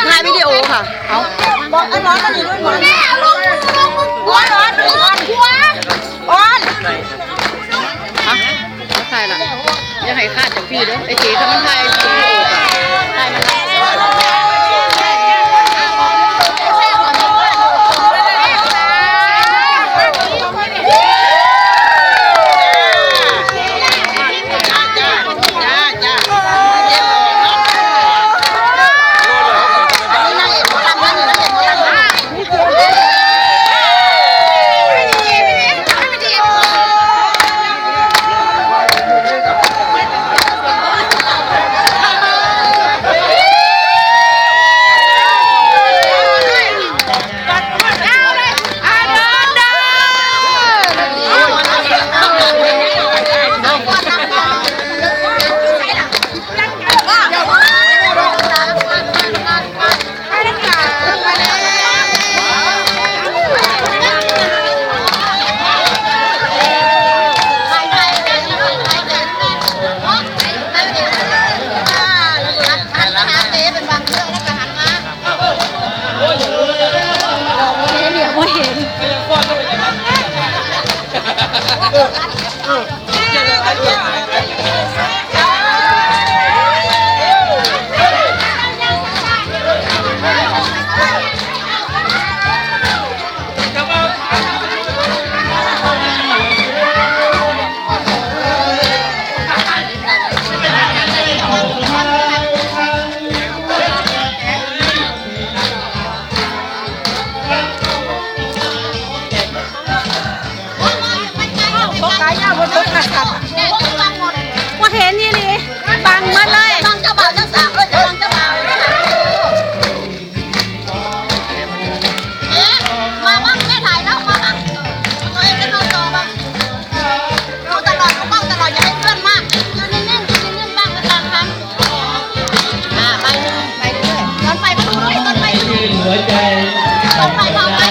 ถ่ายวิดีโอค่ะเอาบอกไอ้ร้อนมันอยู่ด้วยแม่ลงร้อนอ่อนฮะใช่ละอย่าให้คาดจากพี่เด้อไอ้เจ๊ถ้ามันถ่ายวิดีโอถ่ายมันว่าเห็นนี่นี่บังมาเลยบังเจ้าบ่าวเจ้าสาวเลยบังเจ้าบ่าวมาบ้างไม่ถ่ายแล้วมาบ้างตัวเองเป็นโนโตบ้างดูตลอดเขาบ้างตลอดอย่าให้เพื่อนมากยืนนิ่งๆบ้างเป็นบางครั้งไปด้วยตอนไปมาดูด้วยตอนไปหัวใจตอนไปมองไป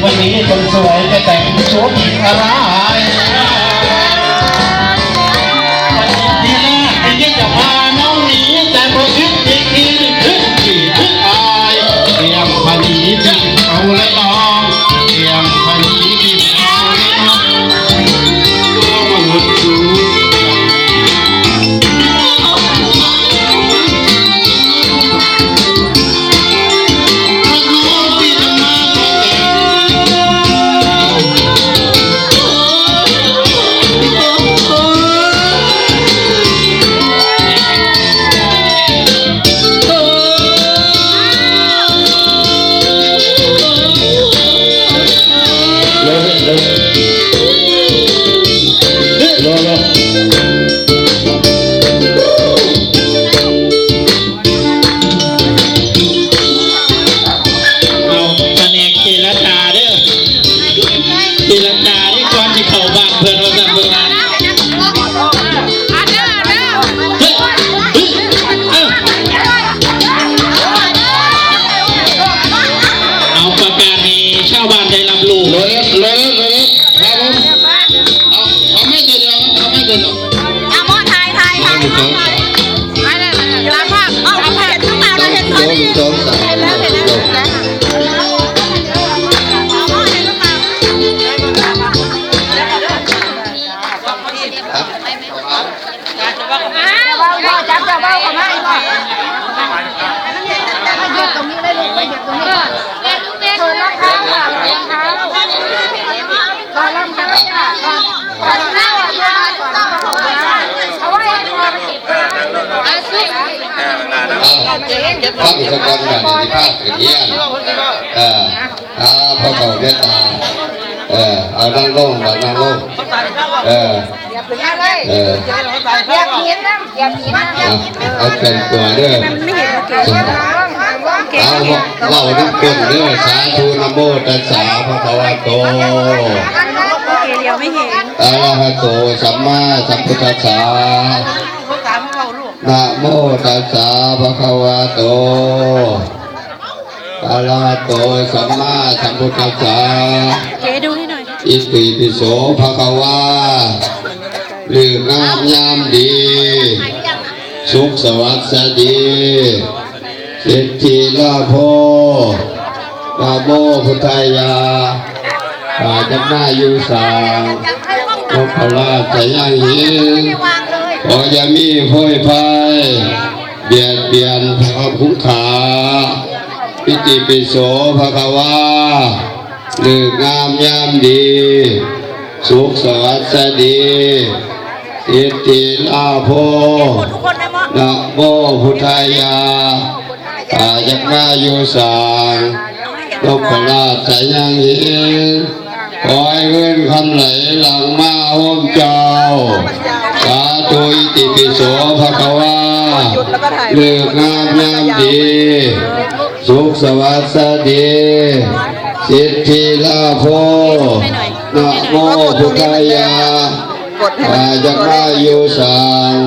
วันนี้คนสวยจะแต่งชุดอะไรทีแรกไอ้ยิ่งจะพาน้องหนีแต่พอคิดอีกทีถึงกี่ถึงอายเตรียมพอดีบินเอาเลยน้องเตรียมพอดีบินเอาเลยน้องตัวมันหลุดสูภาพอุปกรณ์แบบนี้ภาพอย่างเงี้ยพอเขาเมตตา เอานั่งลงนั่งลงเหยียบถึงอะไรเหยียบหินนะเหยียบหินนะเอาเป็นตัวเด้อเอาเล่าทุกคนเด้อสาธุนะโมตัสสะภะคะวะโตอะระหะโตสัมมาสัมพุทธัสสะนะโมตัสสะภะคะวะโตอะระหะโตสัมมาสัมพุทธัสสะอิติปิโสภะคะวะเรื่องงามยามดีสุขสวัสดีสิทธิลาภนะโมพุทธายาอาจำหน้าอยู่สางนพราชยังหินขออย่ามีห้อยพายเบียดเบียนพระคุ้มขาอิติปิโสภะคะวะเรื่องงามยามดีสุขสวัสดีสิทธิลาภนะโมพุทธายาอาจำหน้าอยู่สางนพราชยังหินขอให้เงินคำไหลหลังมาห้มเจ้าสาธุอิติปิโสภะคะวะเลือกงามยามดีสุขสวัสดีสิทธิลาภนะโมพุทธายาอาจจะมาอยู่สาง